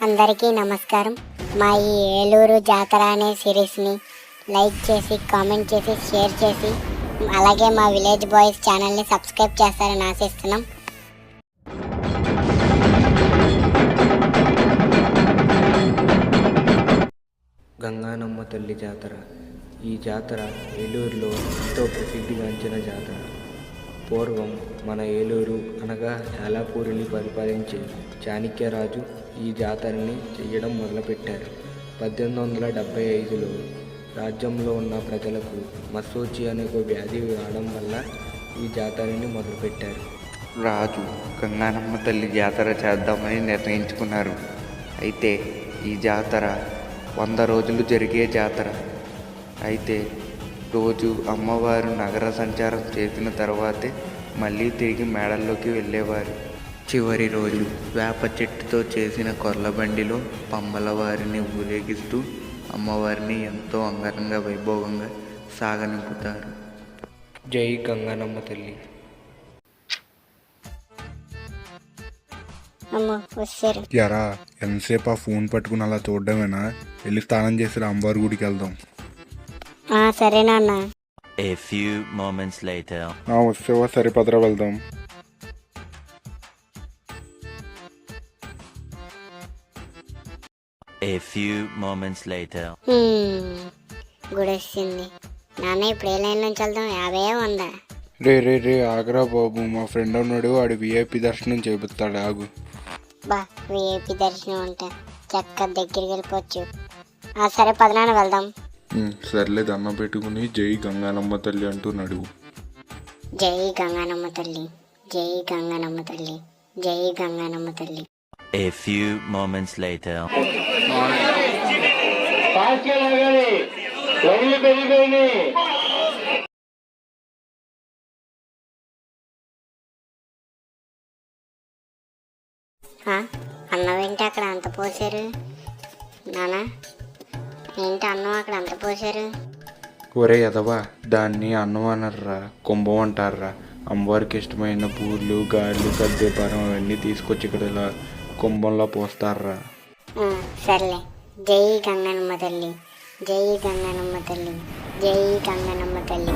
అందరికీ నమస్కారం. మా ఈ ఏలూరు జాతర అనే సిరీస్ని లైక్ చేసి, కామెంట్ చేసి, షేర్ చేసి, అలాగే మా విలేజ్ బాయ్స్ ఛానల్ని సబ్స్క్రైబ్ చేస్తారని ఆశిస్తున్నాం. గంగానమ్మ తల్లి జాతర. ఈ జాతర ఏలూరులో ఎంతో ప్రసిద్ధిగాంచిన జాతర. పూర్వం మన ఏలూరు అనగా యాలాపూరిని పరిపాలించే చాణక్యరాజు ఈ జాతరని చేయడం మొదలుపెట్టారు. 1875లో రాజ్యంలో ఉన్న ప్రజలకు మస్సోచి అనే ఒక వ్యాధి రావడం వల్ల ఈ జాతరని మొదలుపెట్టారు. రాజు గంగానమ్మ తల్లి జాతర చేద్దామని నిర్ణయించుకున్నారు. అయితే ఈ జాతర 100 రోజులు జరిగే జాతర. అయితే రోజు అమ్మవారు నగర సంచారం చేసిన తర్వాతే మళ్ళీ తిరిగి మేడల్లోకి వెళ్ళేవారు. చివరి రోజు వేప చెట్టుతో చేసిన కొర్లబండిలో పమ్మల వారిని ఊరేగిస్తూ అమ్మవారిని ఎంతో అంగరంగ వైభవంగా సాగనింపుతారు. జై గంగానమ్మ తల్లి. ఎరా ఎంతసేపు ఆ ఫోన్ పట్టుకుని అలా చూడడమేనా? వెళ్ళి స్నానం చేసి అమ్మవారి గుడికి వెళ్దాం. సరేనా అన్న. A few moments later. వస్తేవా సరిపదరా వెళ్దాం. A few moments later. గుడి వచ్చింది. నాన్న ఇప్పుడు ఏ లైన్ నుంచి వెళ్దాం? 50 100? రే ఆగరా బాబు, మా ఫ్రెండ్ ఉన్నాడు, వాడు విఐపి దర్శనం చేపిస్తాడు, ఆగు. విఐపి దర్శనం అంటే చక్క దగ్గరికి వెళ్ళిపోవచ్చు. సరే పదనాన్న వెళ్దాం. సర్లే, దండం పెట్టుకుని జై గంగానమ్మ తల్లి అంటూ నడువు. జై గంగానమ్మ తల్లి, జై గంగానమ్మ తల్లి, జై గంగానమ్మ తల్లి. A few moments later. అన్నం ఏంటి అక్కడ అంత పోసారు? నానా ఏంటి అన్నం అక్కడ అంత పోసారు? ఒరే ఎదవా, దాన్ని అన్నం అనర్రా, కుంభం అంటారా. అమ్మవారికి ఇష్టమైన పూలు, గాళ్ళు, సద్దేపారం అవన్నీ తీసుకొచ్చి ఇక్కడ ఇలా కుంభంలో పోస్తారా. సర్లే. జై గంగానమ్మ తల్లి, జై గంగానమ్మ తల్లి, జై గంగానమ్మ తల్లి.